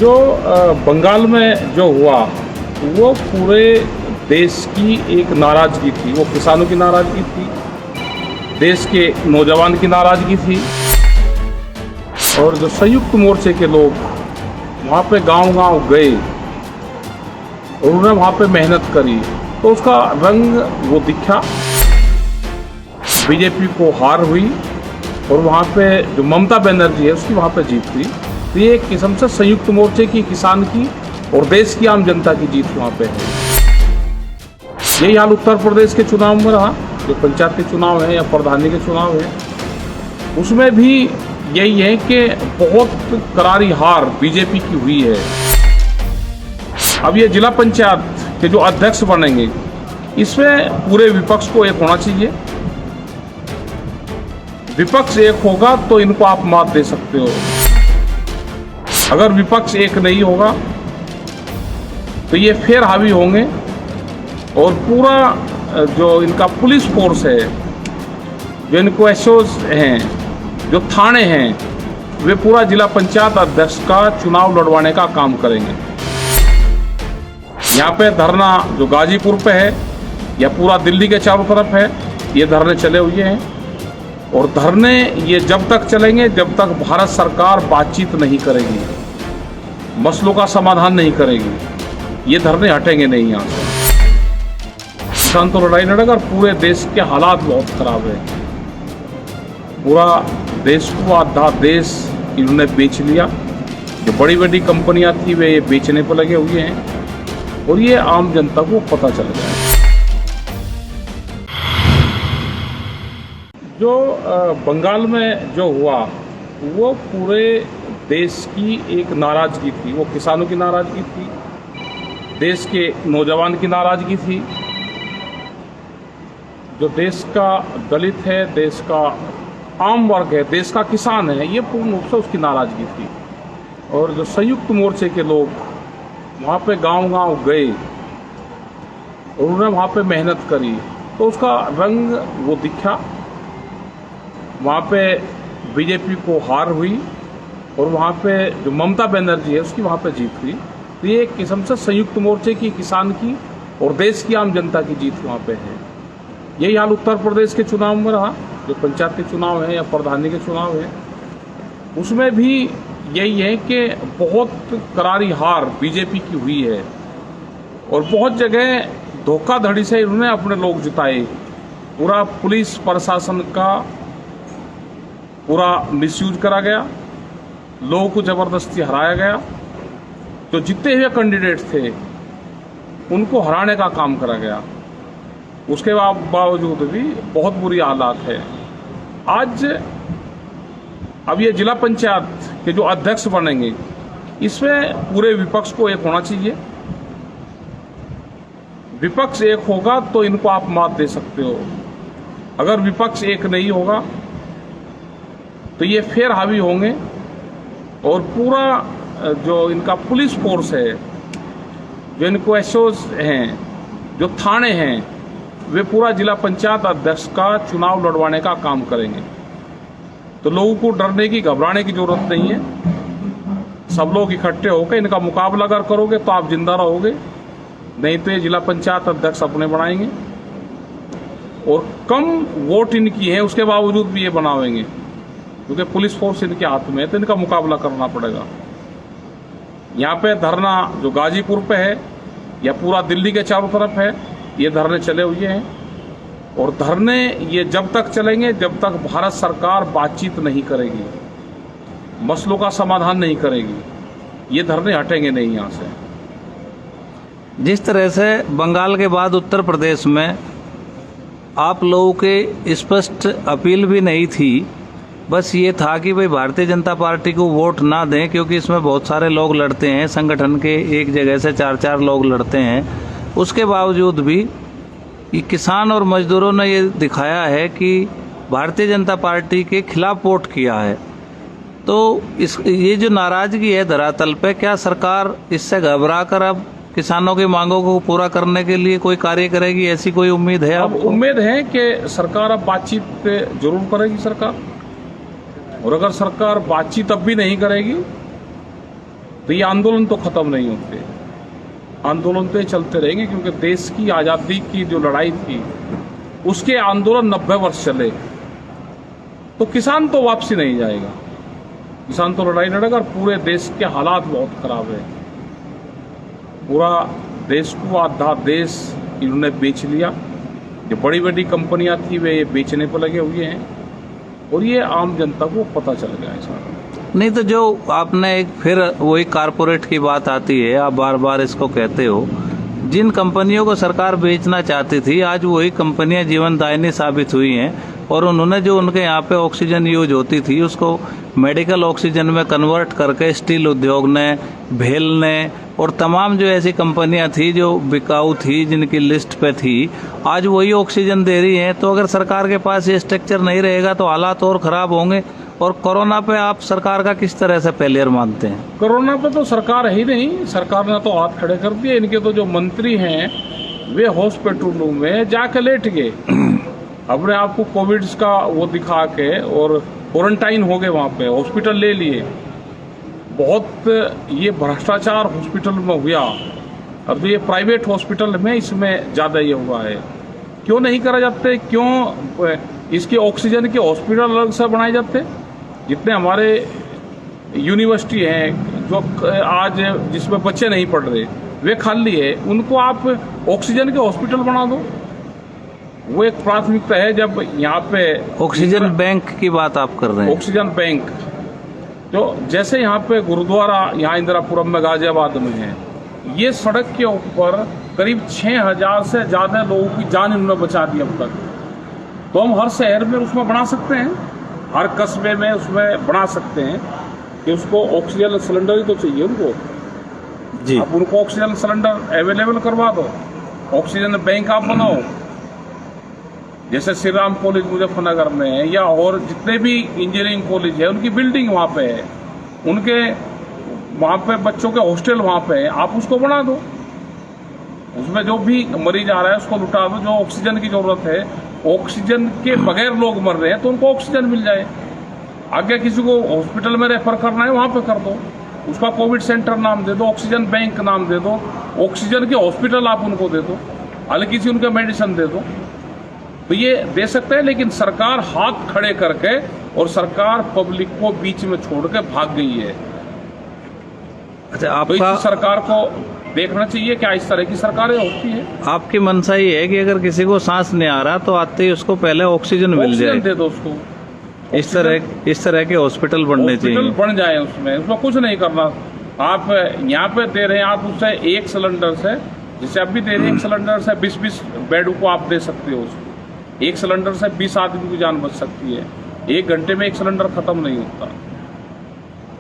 जो बंगाल में जो हुआ वो पूरे देश की एक नाराज़गी थी। वो किसानों की नाराज़गी थी, देश के नौजवान की नाराज़गी थी। और जो संयुक्त मोर्चे के लोग वहाँ पे गांव-गांव गए और उन्होंने वहाँ पे मेहनत करी तो उसका रंग वो दिखा। बीजेपी को हार हुई और वहाँ पे जो ममता बनर्जी है उसकी वहाँ पे जीत हुई। तो ये एक किस्म से संयुक्त मोर्चे की, किसान की और देश की आम जनता की जीत वहाँ पे है। यही हाल उत्तर प्रदेश के चुनाव में रहा। जो पंचायत के चुनाव है या प्रधानी के चुनाव है उसमें भी यही है कि बहुत करारी हार बीजेपी की हुई है। अब ये जिला पंचायत के जो अध्यक्ष बनेंगे इसमें पूरे विपक्ष को एक होना चाहिए। विपक्ष एक होगा तो इनको आप मात दे सकते हो। अगर विपक्ष एक नहीं होगा तो ये फिर हावी होंगे और पूरा जो इनका पुलिस फोर्स है, जो इनको एसओज हैं, जो थाने हैं, वे पूरा जिला पंचायत अध्यक्ष का चुनाव लड़वाने का काम करेंगे। यहाँ पे धरना जो गाजीपुर पे है या पूरा दिल्ली के चारों तरफ है, ये धरने चले हुए हैं। और धरने ये जब तक चलेंगे जब तक भारत सरकार बातचीत नहीं करेगी, मसलों का समाधान नहीं करेगी, ये धरने हटेंगे नहीं यहाँ से। किसान तो लड़ाई लड़ेगा और पूरे देश के हालात बहुत खराब है। पूरा देश को आधा देश इन्होंने बेच लिया। जो बड़ी बड़ी कंपनियां थी वे ये बेचने पर लगे हुए हैं और ये आम जनता को पता चल गया है। जो बंगाल में जो हुआ वो पूरे देश की एक नाराज़गी थी। वो किसानों की नाराज़गी थी, देश के नौजवान की नाराज़गी थी। जो देश का दलित है, देश का आम वर्ग है, देश का किसान है, ये पूर्ण रूप से उसकी नाराज़गी थी। और जो संयुक्त मोर्चे के लोग वहाँ पे गांव-गांव गए और उन्होंने वहाँ पे मेहनत करी तो उसका रंग वो दिखा। वहाँ पे बीजेपी को हार हुई और वहाँ पे जो ममता बनर्जी है उसकी वहाँ पे जीत हुई। तो ये एक किस्म से संयुक्त मोर्चे की, किसान की और देश की आम जनता की जीत वहाँ पे है। यही हाल उत्तर प्रदेश के चुनाव में रहा। जो पंचायत के चुनाव है या प्रधानी के चुनाव है उसमें भी यही है कि बहुत करारी हार बीजेपी की हुई है और बहुत जगह धोखाधड़ी से इन्होंने अपने लोग जिताए। पूरा पुलिस प्रशासन का पूरा मिसयूज करा गया, लोगों को जबरदस्ती हराया गया। जो जीते हुए कैंडिडेट थे उनको हराने का काम करा गया। उसके बावजूद भी बहुत बुरी हालात है। आज अब ये जिला पंचायत के जो अध्यक्ष बनेंगे इसमें पूरे विपक्ष को एक होना चाहिए। विपक्ष एक होगा तो इनको आप मात दे सकते हो। अगर विपक्ष एक नहीं होगा तो ये फिर हावी होंगे और पूरा जो इनका पुलिस फोर्स है, जो इनको एसओज हैं, जो थाने हैं, वे पूरा जिला पंचायत अध्यक्ष का चुनाव लड़वाने का काम करेंगे। तो लोगों को डरने की, घबराने की जरूरत नहीं है। सब लोग इकट्ठे होकर इनका मुकाबला अगर करोगे तो आप जिंदा रहोगे, नहीं तो ये जिला पंचायत अध्यक्ष अपने बनाएंगे। और कम वोट इनकी है उसके बावजूद भी ये बनावेंगे क्योंकि पुलिस फोर्स इनके हाथ में है, तो इनका मुकाबला करना पड़ेगा। यहाँ पे धरना जो गाजीपुर पे है या पूरा दिल्ली के चारों तरफ है, ये धरने चले हुए हैं। और धरने ये जब तक चलेंगे जब तक भारत सरकार बातचीत नहीं करेगी, मसलों का समाधान नहीं करेगी, ये धरने हटेंगे नहीं यहाँ से। जिस तरह से बंगाल के बाद उत्तर प्रदेश में आप लोगों के स्पष्ट अपील भी नहीं थी, बस ये था कि भाई भारतीय जनता पार्टी को वोट ना दें क्योंकि इसमें बहुत सारे लोग लड़ते हैं, संगठन के एक जगह से 4-4 लोग लड़ते हैं। उसके बावजूद भी ये किसान और मजदूरों ने ये दिखाया है कि भारतीय जनता पार्टी के खिलाफ वोट किया है। तो ये जो नाराजगी है धरातल पे, क्या सरकार इससे घबरा कर अब किसानों की मांगों को पूरा करने के लिए कोई कार्य करेगी, ऐसी कोई उम्मीद है? अब उम्मीद है कि सरकार अब बातचीत पे जरूर करेगी सरकार। और अगर सरकार बातचीत अब भी नहीं करेगी तो ये आंदोलन तो खत्म नहीं होते, आंदोलन तो ये चलते रहेंगे, क्योंकि देश की आज़ादी की जो लड़ाई थी उसके आंदोलन 90 वर्ष चले, तो किसान तो वापसी नहीं जाएगा, किसान तो लड़ाई लड़ेगा। और पूरे देश के हालात बहुत खराब है, पूरा देश को आधा देश इन्होंने बेच लिया। जो बड़ी बड़ी कंपनियां थी वे ये बेचने पर लगे हुए हैं, और ये आम जनता को पता चल गया है सारा। नहीं तो जो आपने एक फिर वही कारपोरेट की बात आती है, आप बार बार इसको कहते हो, जिन कंपनियों को सरकार बेचना चाहती थी आज वही कंपनियां जीवनदायिनी साबित हुई हैं, और उन्होंने जो उनके यहाँ पे ऑक्सीजन यूज होती थी उसको मेडिकल ऑक्सीजन में कन्वर्ट करके स्टील उद्योग ने, भेल ने और तमाम जो ऐसी कंपनियां थी जो बिकाऊ थी, जिनकी लिस्ट पे थी, आज वही ऑक्सीजन दे रही हैं। तो अगर सरकार के पास ये स्ट्रक्चर नहीं रहेगा तो हालात और खराब होंगे। और कोरोना पे आप सरकार का किस तरह से फेलियर मानते हैं? कोरोना पे तो सरकार है ही नहीं, सरकार ने तो हाथ खड़े कर दिए। इनके तो जो मंत्री हैं वे हॉस्पिटलों में जाके लेट गए, अपने आप को कोविड का वो दिखा के और क्वारंटाइन हो गए, वहाँ पे हॉस्पिटल ले लिए। बहुत ये भ्रष्टाचार हॉस्पिटल में हुआ। अब तो ये प्राइवेट हॉस्पिटल में इसमें ज़्यादा ये हुआ है। क्यों नहीं करा जाते? क्यों इसके ऑक्सीजन के हॉस्पिटल अलग से बनाए जाते? जितने हमारे यूनिवर्सिटी हैं जो आज जिसमें बच्चे नहीं पढ़ रहे वे खाली है, उनको आप ऑक्सीजन के हॉस्पिटल बना दो। वो एक प्राथमिकता है। जब यहाँ पे ऑक्सीजन बैंक की बात आप कर रहे हैं? ऑक्सीजन बैंक जो जैसे यहाँ पे गुरुद्वारा यहाँ इंदिरापुरम में गाजियाबाद में है, ये सड़क के ऊपर करीब 6000 से ज़्यादा लोगों की जान इन्होंने बचा दी अब तक। तो हम हर शहर में उसमें बना सकते हैं, हर कस्बे में उसमें बना सकते हैं कि उसको ऑक्सीजन सिलेंडर ही तो चाहिए उनको जी। आप उनको ऑक्सीजन सिलेंडर अवेलेबल करवा दो, ऑक्सीजन बैंक आप बनाओ। जैसे श्री राम कॉलेज मुजफ्फरनगर में है, या और जितने भी इंजीनियरिंग कॉलेज है उनकी बिल्डिंग वहाँ पे है, उनके वहाँ पे बच्चों के हॉस्टल वहाँ पे है, आप उसको बना दो। उसमें जो भी मरीज आ रहा है उसको लुटा दो। जो ऑक्सीजन की जरूरत है, ऑक्सीजन के बगैर लोग मर रहे हैं तो उनको ऑक्सीजन मिल जाए। आगे किसी को हॉस्पिटल में रेफर करना है वहाँ पे कर दो, उसका कोविड सेंटर नाम दे दो, ऑक्सीजन बैंक नाम दे दो, ऑक्सीजन के हॉस्पिटल आप उनको दे दो, हल्की सी उनके मेडिसिन दे दो, तो ये दे सकते हैं। लेकिन सरकार हाथ खड़े करके और सरकार पब्लिक को बीच में छोड़ के भाग गई है। अच्छा, तो आपका इस सरकार को देखना चाहिए क्या इस तरह की सरकारें होती है। आपकी मंशा ये है कि अगर किसी को सांस नहीं आ रहा तो आते ही उसको पहले ऑक्सीजन मिल जाए, दे दो उसको। इस तरह के हॉस्पिटल बनने चाहिए, हॉस्पिटल बन जाए, उसमें कुछ नहीं करना। आप यहाँ पे दे रहे हैं, आप उससे एक सिलेंडर से, जैसे अब भी दे रहे हैं, एक सिलेंडर से 20-20 बेड को आप दे सकते हो। उसको एक सिलेंडर से 20 आदमी की जान बच सकती है। 1 घंटे में एक सिलेंडर खत्म नहीं होता।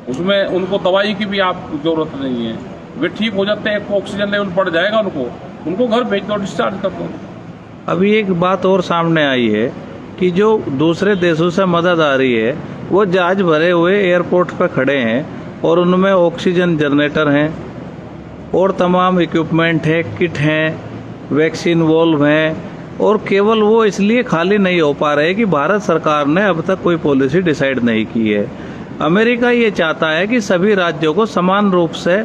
उसमें उनको दवाई की भी आप जरूरत नहीं है, वे ठीक हो जाते हैं। ऑक्सीजन लेवल बढ़ जाएगा, उनको घर भेज दो, डिस्चार्ज कर दो। अभी एक बात और सामने आई है कि जो दूसरे देशों से मदद आ रही है वो जहाज भरे हुए एयरपोर्ट पर खड़े हैं और उनमें ऑक्सीजन जनरेटर हैं और तमाम इक्विपमेंट है, किट हैं, वैक्सीन वॉल्व हैं, और केवल वो इसलिए खाली नहीं हो पा रहे कि भारत सरकार ने अब तक कोई पॉलिसी डिसाइड नहीं की है। अमेरिका ये चाहता है कि सभी राज्यों को समान रूप से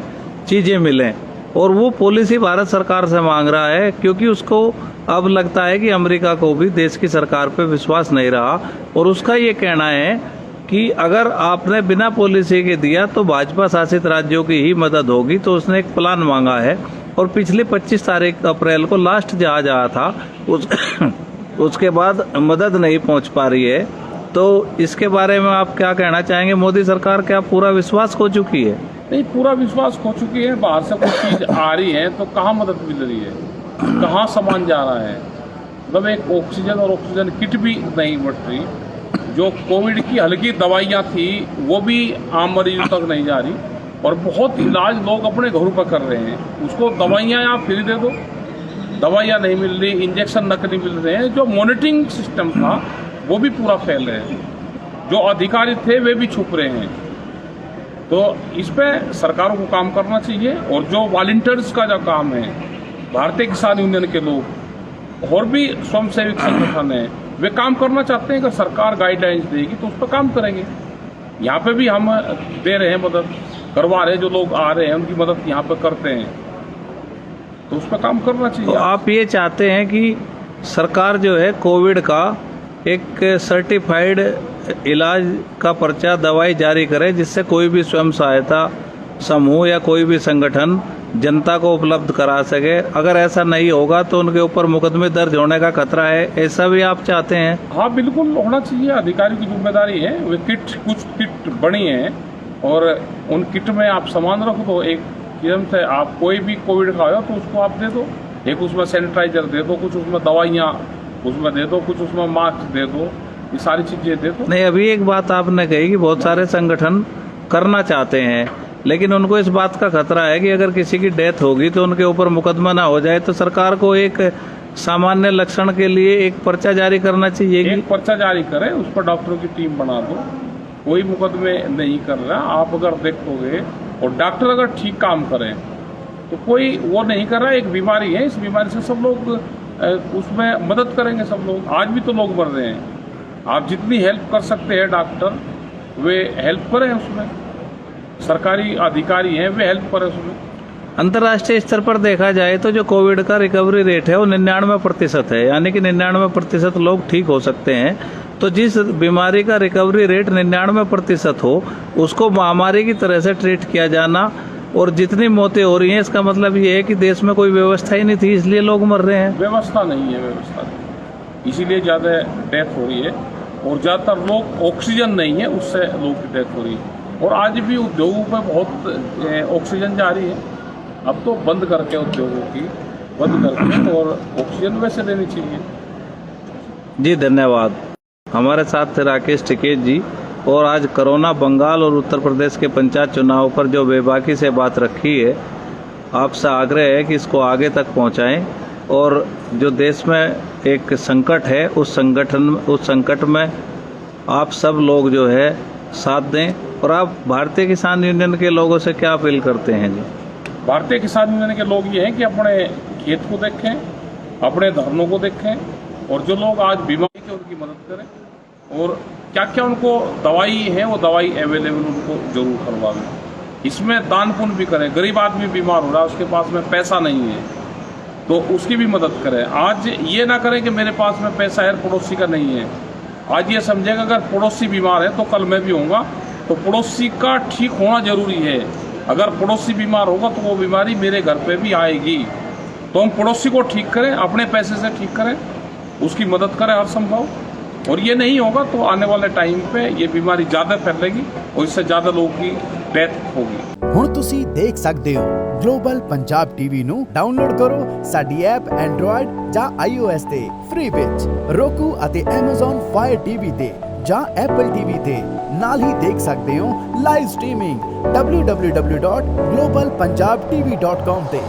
चीजें मिलें, और वो पॉलिसी भारत सरकार से मांग रहा है, क्योंकि उसको अब लगता है कि अमेरिका को भी देश की सरकार पे विश्वास नहीं रहा। और उसका ये कहना है कि अगर आपने बिना पॉलिसी के दिया तो भाजपा शासित राज्यों की ही मदद होगी। तो उसने एक प्लान मांगा है, और पिछले 25 तारीख अप्रैल को लास्ट जहाज आया था, उसके बाद मदद नहीं पहुंच पा रही है। तो इसके बारे में आप क्या कहना चाहेंगे? मोदी सरकार क्या पूरा विश्वास खो चुकी है? नहीं, पूरा विश्वास खो चुकी है। बाहर से कुछ चीज आ रही है तो कहाँ मदद मिल रही है, कहाँ सामान जा रहा है? मतलब एक ऑक्सीजन और ऑक्सीजन किट भी नहीं बढ़ रही। जो कोविड की हल्की दवाइयाँ थी वो भी आम मरीजों तक नहीं जा रही, और बहुत इलाज लोग अपने घरों पर कर रहे हैं। उसको दवाइयाँ आप फ्री दे दो, दवाइयाँ नहीं मिल रही, इंजेक्शन नकली मिल रहे हैं। जो मॉनिटरिंग सिस्टम था वो भी पूरा फेल है, जो अधिकारी थे वे भी छुप रहे हैं। तो इस पे सरकारों को काम करना चाहिए। और जो वॉलंटियर्स का जो काम है, भारतीय किसान यूनियन के लोग और भी स्वयंसेवी संगठन है, वे काम करना चाहते हैं। अगर सरकार गाइडलाइंस देगी तो उस पर काम करेंगे। यहाँ पे भी हम दे रहे हैं मदद। करवा रहे, जो लोग आ रहे हैं उनकी मदद यहाँ पे करते हैं, तो उस पर काम करना चाहिए। तो आप ये चाहते हैं कि सरकार जो है कोविड का एक सर्टिफाइड इलाज का पर्चा दवाई जारी करे, जिससे कोई भी स्वयं सहायता समूह या कोई भी संगठन जनता को उपलब्ध करा सके। अगर ऐसा नहीं होगा तो उनके ऊपर मुकदमे दर्ज होने का खतरा है, ऐसा भी आप चाहते हैं? हाँ, बिल्कुल होना चाहिए। अधिकारियों की जिम्मेदारी है। वे कुछ किट बनी है और उन किट में आप सामान रख दो। एक किस्म से आप कोई भी कोविड का हो तो उसको आप दे दो, एक उसमें सैनिटाइजर दे दो, कुछ उसमें दवाइयाँ उसमें दे दो, कुछ उसमें मास्क दे दो, ये सारी चीजें दे दो। नहीं, अभी एक बात आपने कही कि बहुत सारे संगठन करना चाहते हैं, लेकिन उनको इस बात का खतरा है कि अगर किसी की डेथ होगी तो उनके ऊपर मुकदमा ना हो जाए, तो सरकार को एक सामान्य लक्षण के लिए एक पर्चा जारी करना चाहिए। एक पर्चा जारी करें, उस पर डॉक्टरों की टीम बना दो। कोई मुकदमे नहीं कर रहा। आप अगर देखोगे और डॉक्टर अगर ठीक काम करें तो कोई वो नहीं कर रहा। एक बीमारी है, इस बीमारी से सब लोग उसमें मदद करेंगे। सब लोग, आज भी तो लोग मर रहे हैं। आप जितनी हेल्प कर सकते हैं डॉक्टर, वे हेल्प करें उसमें। सरकारी अधिकारी हैं, वे हेल्प करें उसमें। अंतर्राष्ट्रीय स्तर पर देखा जाए तो जो कोविड का रिकवरी रेट है वो 99% है, यानी कि 99% लोग ठीक हो सकते हैं। तो जिस बीमारी का रिकवरी रेट 99% हो, उसको महामारी की तरह से ट्रीट किया जाना, और जितनी मौतें हो रही हैं इसका मतलब ये है कि देश में कोई व्यवस्था ही नहीं थी, इसलिए लोग मर रहे हैं। व्यवस्था नहीं है, व्यवस्था नहीं, इसीलिए ज़्यादा डेथ हो रही है। और ज़्यादातर लोग ऑक्सीजन नहीं है, उससे लोगों की डेथ हो रही है। और आज भी उद्योगों पर बहुत ऑक्सीजन जा रही है। अब तो बंद करके उद्योगों की बंद करके और ऑक्सीजन वैसे देनी चाहिए। जी धन्यवाद। हमारे साथ थे राकेश टिकेत जी, और आज कोरोना बंगाल और उत्तर प्रदेश के पंचायत चुनाव पर जो बेबाकी से बात रखी है, आपसे आग्रह है कि इसको आगे तक पहुंचाएं, और जो देश में एक संकट है उस संकट में आप सब लोग जो है साथ दें। और आप भारतीय किसान यूनियन के लोगों से क्या अपील करते हैं जी? भारतीय किसान यूनियन के लोग ये हैं कि अपने खेत को देखें, अपने धरनों को देखें, और जो लोग आज बीमारी के उनकी मदद करें, और क्या क्या उनको दवाई है वो दवाई अवेलेबल उनको जरूर करवाएं। इसमें दान पुण्य भी करें। गरीब आदमी बीमार हो रहा है, उसके पास में पैसा नहीं है, तो उसकी भी मदद करें। आज ये ना करें कि मेरे पास में पैसा है, पड़ोसी का नहीं है। आज ये समझेगा अगर पड़ोसी बीमार है तो कल मैं भी होऊंगा, तो पड़ोसी का ठीक होना जरूरी है। अगर पड़ोसी बीमार होगा तो वो बीमारी मेरे घर पे भी आएगी। तो हम पड़ोसी को ठीक करें, अपने पैसे से ठीक करें, उसकी मदद करें हर संभव। और ये नहीं होगा तो आने वाले टाइम पे ये बीमारी ज़्यादा फैलेगी और इससे ज़्यादा लोगों की डेथ होगी। ਹੁਣ ਤੁਸੀਂ ਦੇਖ ਸਕਦੇ ਹੋ ਗਲੋਬਲ ਪੰਜਾਬ ਟੀਵੀ ਨੂੰ ਡਾਊਨਲੋਡ ਕਰੋ ਸਾਡੀ ਐਪ ਐਂਡਰੋਇਡ ਜਾਂ iOS ਤੇ ਫ੍ਰੀ ਵਿੱਚ, roku ਅਤੇ Amazon Fire TV ਤੇ ਜਾਂ Apple TV ਤੇ ਨਾਲ ਹੀ ਦੇਖ ਸਕਦੇ ਹੋ ਲਾਈਵ ਸਟ੍ਰੀਮਿੰਗ www.globalpunjabtv.com ਤੇ।